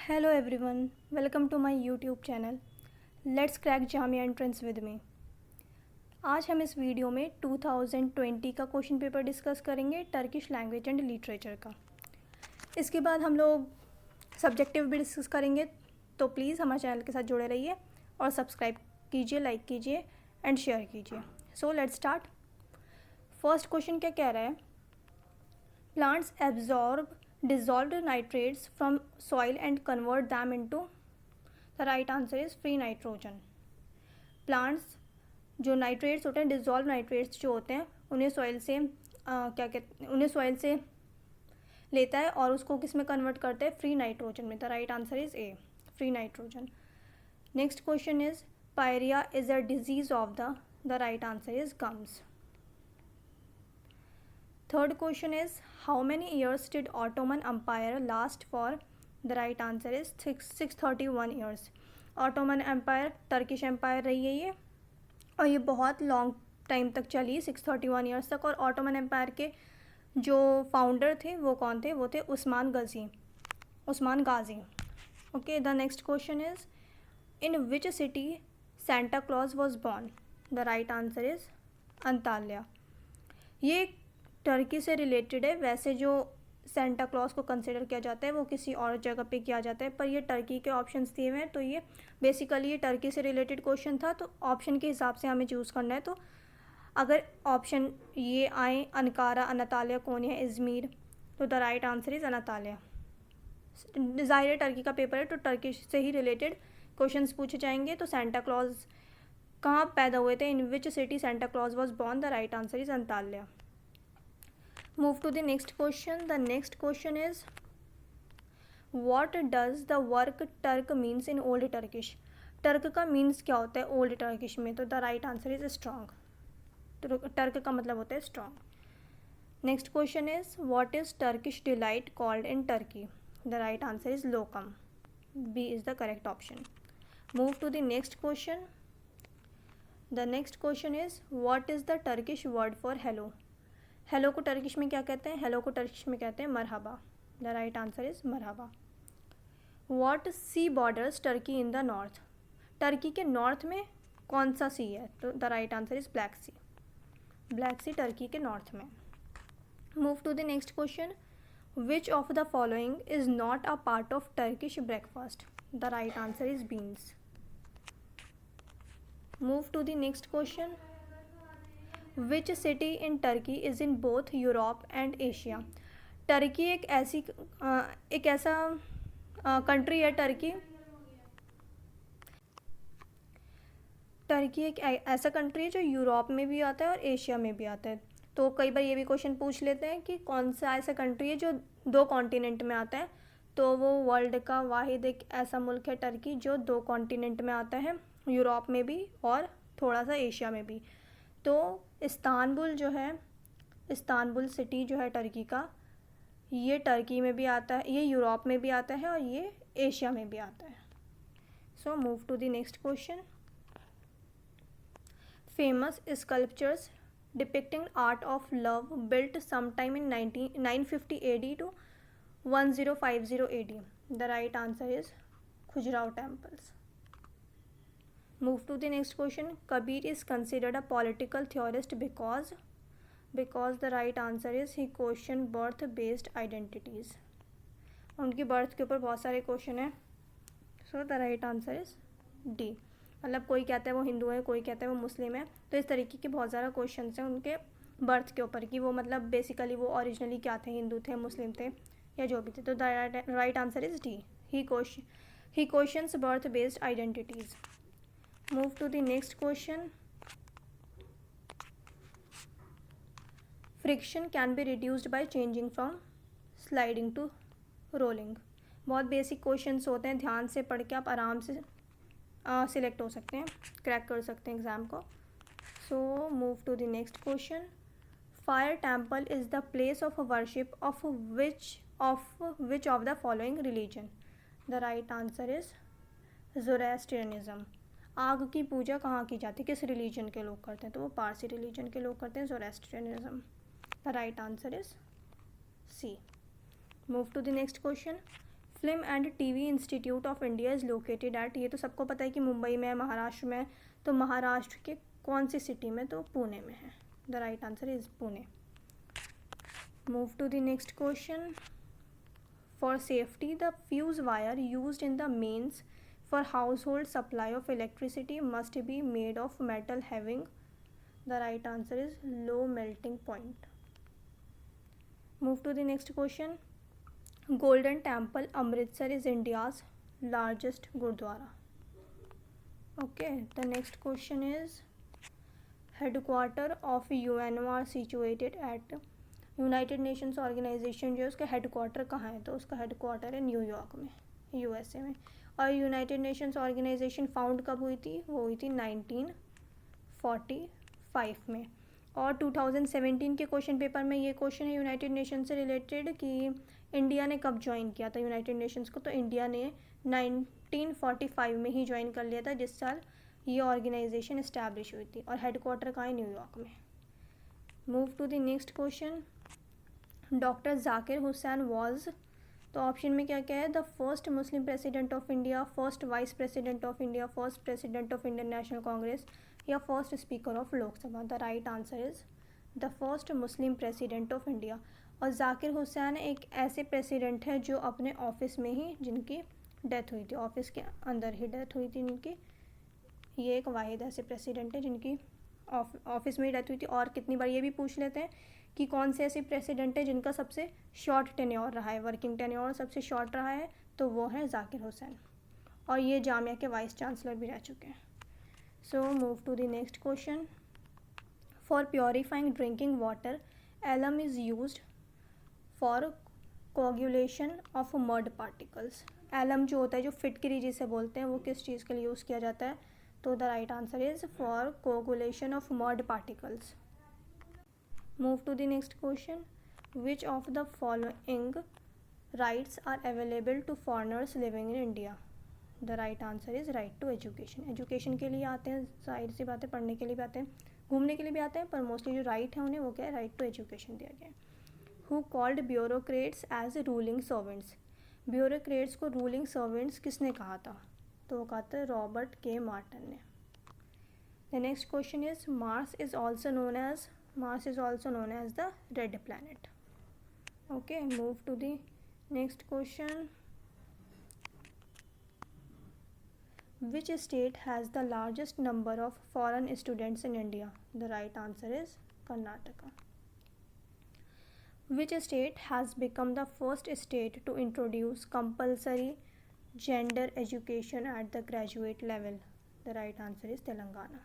Hello everyone, welcome to my YouTube channel let's crack Jamia entrance with me. आज हम इस video में 2020 का क्वेश्चन पेपर डिस्कस करेंगे टर्किश लैंग्वेज एंड लिटरेचर का। इसके बाद हम लोग सब्जेक्टिव भी डिस्कस करेंगे, तो प्लीज़ हमारे चैनल के साथ जुड़े रहिए और सब्सक्राइब कीजिए, लाइक कीजिए एंड शेयर कीजिए। So let's start. First question क्या कह रहा है? Plants absorb dissolved nitrates from soil and convert them into, the right answer is free nitrogen. Plants जो नाइट्रेट्स होते हैं, डिजॉल्व नाइट्रेट्स जो होते हैं, उन्हें सॉइल से उन्हें सॉइल से लेता है और उसको किस में कन्वर्ट करते हैं? फ्री नाइट्रोजन में। The right answer is A, free nitrogen. Next question is pyorrhoea is a disease of the right answer is gums. Third question is, how many years did Ottoman Empire last for? The right answer is 631 years. Ottoman Empire Turkish empire रही है ये, और ये बहुत long time तक चली, 631 years तक। और ऑटोमन एम्पायर के जो फाउंडर थे वो कौन थे? वो थे Usman Ghazi. Okay, the next question is, in which city Santa Claus was born? The right answer is Antalya. ये टर्की से रिलेटेड है। वैसे जो सेंटा क्लॉज को कंसिडर किया जाता है वो किसी और जगह पे किया जाता है, पर ये टर्की के ऑप्शंस दिए हुए हैं, तो ये बेसिकली ये टर्की से रिलेटेड क्वेश्चन था, तो ऑप्शन के हिसाब से हमें चूज़ करना है। तो अगर ऑप्शन ये आए अनकारा, अनातालिया, कोनिया, इज़मीर, तो द राइट आंसर इज़ अनातालिया। ज़ाहिर है टर्की का पेपर है तो टर्की से ही रिलेटेड क्वेश्चन पूछे जाएंगे। तो सेंटा क्लॉज कहाँ पैदा हुए थे? In which city Santa Claus was born? The right answer is Antalya. Move to the next question. The next question is, what does the word Turk means in Old Turkish? Turk का means क्या होता है old Turkish में? तो the right answer is strong. Turk का मतलब होता है strong. Next question is, what is Turkish delight called in Turkey? The right answer is lokum. B is the correct option. Move to the next question. The next question is, what is the Turkish word for hello? Hello को Turkish में क्या कहते हैं? Hello को Turkish में कहते हैं मरहबा। द राइट आंसर इज मरहबा। What sea borders Turkey in the north? Turkey के नॉर्थ में कौन सा सी है? तो the right answer is black sea. Black sea Turkey के नॉर्थ में। Move to the next question. Which of the following is not a part of Turkish breakfast? The right answer is beans. Move to the next question. Which city in Turkey is in both Europe and Asia? Turkey एक ऐसा country है। Turkey एक ऐसा country है जो Europe में भी आता है और एशिया में भी आता है। तो कई बार ये भी क्वेश्चन पूछ लेते हैं कि कौन सा ऐसा कंट्री है जो दो कॉन्टिनेंट में आता है, तो वो वर्ल्ड का वाहिद एक ऐसा मुल्क है टर्की जो दो कॉन्टिनेंट में आता है, यूरोप में भी और थोड़ा सा एशिया में भी। तो इस्तांबुल जो है, इस्तांबुल सिटी जो है टर्की का, ये टर्की में भी आता है, ये यूरोप में भी आता है और ये एशिया में भी आता है। So move to the next question. Famous sculptures depicting art of love built sometime in 950 AD to 1050 AD? The right answer is Khajuraho temples. Move to the next question. Kabir is considered a political theorist because the right answer is he questioned birth based identities. उनकी birth के ऊपर बहुत सारे question हैं, so the right answer is D. मतलब कोई कहता है वो हिंदू है, कोई कहता है वो मुस्लिम है, तो इस तरीके के बहुत ज़्यादा क्वेश्चन हैं उनके बर्थ के ऊपर कि वो मतलब बेसिकली वो ओरिजिनली क्या थे, हिंदू थे, मुस्लिम थे या जो भी थे। तो the right answer is D, he questions birth based identities. Move to the next question. Friction can be reduced by changing from sliding to rolling. बहुत बेसिक क्वेश्चंस होते हैं, ध्यान से पढ़ के आप आराम से सिलेक्ट हो सकते हैं, क्रैक कर सकते हैं एग्ज़ाम को। So move to the next question. Fire temple is the place of worship of which of the following religion? The right answer is Zoroastrianism. आग की पूजा कहाँ की जाती है, किस रिलीजन के लोग करते हैं? तो वो पारसी रिलीजन के लोग करते हैं, Zoroastrianism. The right answer is C. Move to the next question. Film and TV institute of India is located at, ये तो सबको पता है कि मुंबई में है, महाराष्ट्र में है, तो महाराष्ट्र के कौन सी सिटी में, तो पुणे में है. The right answer is Pune. Move to the next question. For safety, the fuse wire used in the mains for household supply of electricity must be made of metal having, the right answer is low melting point. Move to the next question. Golden Temple, Amritsar is India's largest Gurdwara. Okay, the next question is headquarter of UNO are situated at, United Nations Organisation जो है उसका headquarter कहाँ है, तो उसका headquarter है New York में, USA में. और यूनाइटेड नेशंस ऑर्गेनाइजेशन फाउंड कब हुई थी, वो हुई थी 1945 में. और 2017 के क्वेश्चन पेपर में ये क्वेश्चन है यूनाइटेड नेशन से रिलेटेड कि इंडिया ने कब ज्वाइन किया था यूनाइटेड नेशंस को, तो इंडिया ने 1945 में ही ज्वाइन कर लिया था, जिस साल ये ऑर्गेनाइजेशन इस्टेब्लिश हुई थी. और हेडक्वार्टर कहाँ है, न्यूयॉर्क में. Move to the next question. Doctor Zakir Hussain was, तो ऑप्शन में क्या क्या है, the first Muslim president of India, first vice president of India, first president of Indian national Congress, या first speaker of Lok Sabha. The right answer is the first Muslim president of India. और जाकिर हुसैन एक ऐसे president हैं जो अपने office में ही जिनकी death हुई थी, ऑफिस के अंदर ही डेथ हुई थी इनकी. ये एक वाहिद ऐसे प्रेसिडेंट है जिनकी ऑफिस में ही डेथ हुई थी. और कितनी बार ये भी पूछ लेते हैं कि कौन से ऐसे प्रेसिडेंट है जिनका सबसे शॉर्ट टेन्योर रहा है, वर्किंग टेन्योर सबसे शॉर्ट रहा है, तो वो है जाकिर हुसैन. और ये जामिया के वाइस चांसलर भी रह चुके हैं. So move to the next question. For purifying drinking water, alum is used for coagulation of mud particles. Alum जो होता है, जो फिटकरी जिसे बोलते हैं, वो किस चीज़ के लिए यूज़ किया जाता है, तो the right answer is for coagulation of mud particles. Move to the next question. Which of the following rights are available to foreigners living in India? The right answer is right to education. Education के लिए आते हैं, जाहिर सी बात है, पढ़ने के लिए भी आते हैं, घूमने के लिए भी आते हैं, पर मोस्टली जो राइट है उन्हें वो क्या है, राइट टू एजुकेशन दिया गया है. Who called bureaucrats as ruling servants? Bureaucrats को रूलिंग सर्वेंट्स किसने कहा था, तो वो कहा था रॉबर्ट के मार्टन ने. The next question is Mars is also known as the red planet. Okay, move to the next question. Which state has the largest number of foreign students in India? The right answer is Karnataka. Which state has become the first state to introduce compulsory gender education at the graduate level? The right answer is Telangana.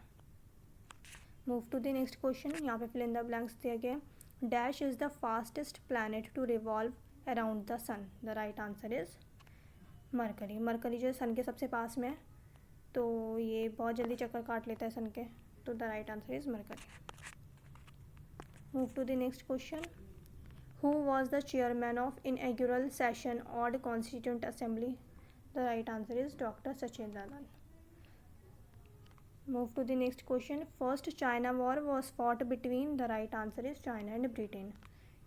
Move to the next question. यहाँ पे fill in the blanks दिया गया. Dash is the fastest planet to revolve around the sun. The right answer is Mercury. Mercury जो है sun के सबसे पास में है, तो ये बहुत जल्दी चक्कर काट लेता है सन के, तो the right answer is Mercury. Move to the next question. Who was the chairman of inaugural session of constituent assembly? The right answer is doctor Sachindra Lal. Move to the next question. First China War was fought between, the right answer is China and Britain.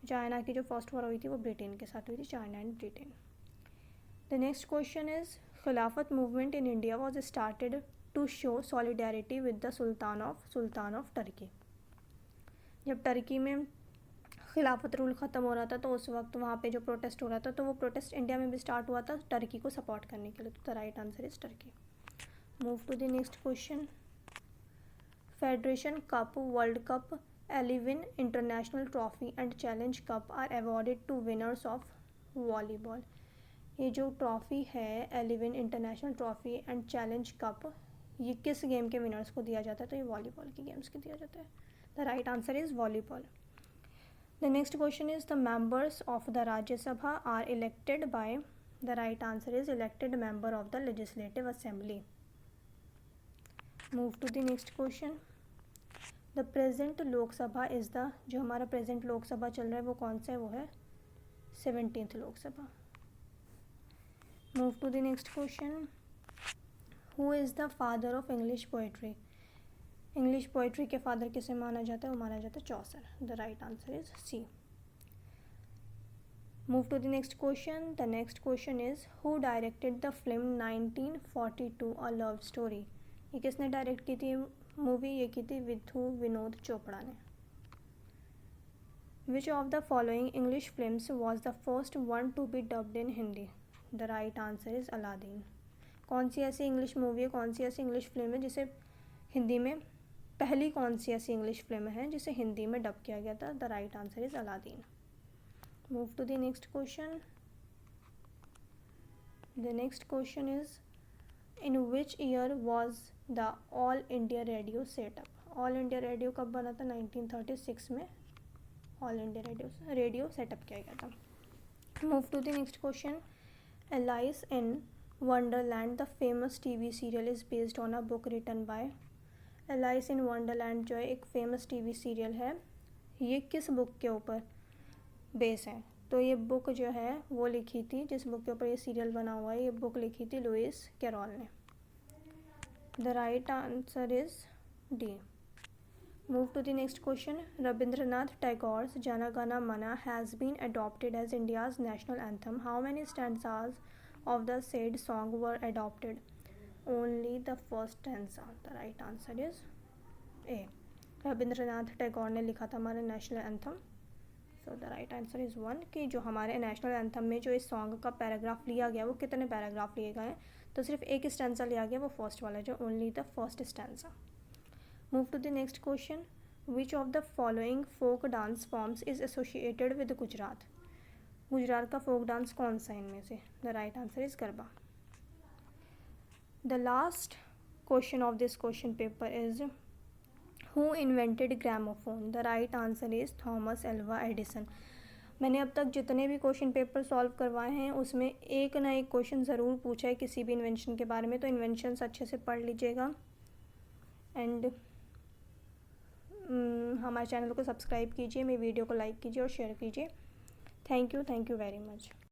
China की जो first war हुई थी वो Britain के साथ हुई थी, China and Britain. The next question is Khilafat movement in India was started to show solidarity with the sultan of Turkey. जब टर्की में खिलाफत रूल ख़त्म हो रहा था तो उस वक्त वहाँ पे जो प्रोटेस्ट हो रहा था, तो वो प्रोटेस्ट इंडिया में भी स्टार्ट हुआ था टर्की को सपोर्ट करने के लिए, तो the right answer is Turkey. Move to the next question. Federation cup, world cup, Allwyn international trophy and challenge cup are awarded to winners of volleyball. ये जो ट्रॉफ़ी है, Allwyn international trophy and challenge cup, ये किस game के winners को दिया जाता है, तो ये वॉलीबॉल के गेम्स को दिया जाता है. The right answer is volleyball. The next question is the members of the Rajya Sabha are elected by. The right answer is elected member of the legislative assembly. Move to the next question. The present Lok Sabha is the, जो हमारा present Lok Sabha चल रहा है वो कौन सा है, वो है 17th Lok Sabha. Move to the next question. Who is the father of English poetry? English poetry के फादर किसे माना जाता है, वो माना जाता है Chaucer. The right answer is C. Move to the next question. The next question is who directed the film 1942 a love story. ये किसने डायरेक्ट की थी मूवी? ये की थी विनोद चोपड़ा ने. Which of the following English films was the first one to be dubbed in Hindi. The right answer is Aladdin. कौन सी ऐसी इंग्लिश मूवी है, कौन सी ऐसी इंग्लिश फिल्म है जिसे हिंदी में, पहली कौन सी ऐसी इंग्लिश फिल्म है जिसे हिंदी में डब किया गया था? The right answer is Aladdin. Move to the next question. The next question is in which year was the All India Radio set up. All India Radio कब बना था? 1936 में ऑल इंडिया रेडियो सेटअप किया गया था. Move to the next question. Alice in Wonderland the famous TV serial is based on a book written by. Alice in Wonderland जो है एक फेमस टीवी सीरियल है, ये किस बुक के ऊपर बेस है? तो ये बुक जो है वो लिखी थी, जिस बुक के ऊपर ये सीरियल बना हुआ है, ये बुक लिखी थी लुइस कैरोल ने. The right answer is D. Move to the next question. Rabindranath Tagore's Jana Gana Mana has been adopted as India's national anthem. How many stanzas of the said song were adopted? Only the first stanza. The right answer is A. Rabindranath Tagore ने लिखा था हमारा national anthem. So the right answer is 1. कि जो हमारे national anthem में जो इस सॉन्ग का पैराग्राफ लिया गया वो कितने पैराग्राफ लिए गए? तो सिर्फ एक स्टैंजा लिया गया, वो फर्स्ट वाला जो only the first stanza. Move to the next question. Which of the following folk dance forms is associated with Gujarat. Gujarat का फोक डांस कौन सा इनमें से? The right answer is Garba. The last question of this question paper is who invented gramophone. The right answer is Thomas Alva Edison. मैंने अब तक जितने भी क्वेश्चन पेपर सॉल्व करवाए हैं उसमें एक ना एक क्वेश्चन ज़रूर पूछा है किसी भी इन्वेंशन के बारे में, तो इन्वेंशंस अच्छे से पढ़ लीजिएगा. एंड हमारे चैनल को सब्सक्राइब कीजिए, मेरी वीडियो को लाइक कीजिए और शेयर कीजिए. Thank you very much.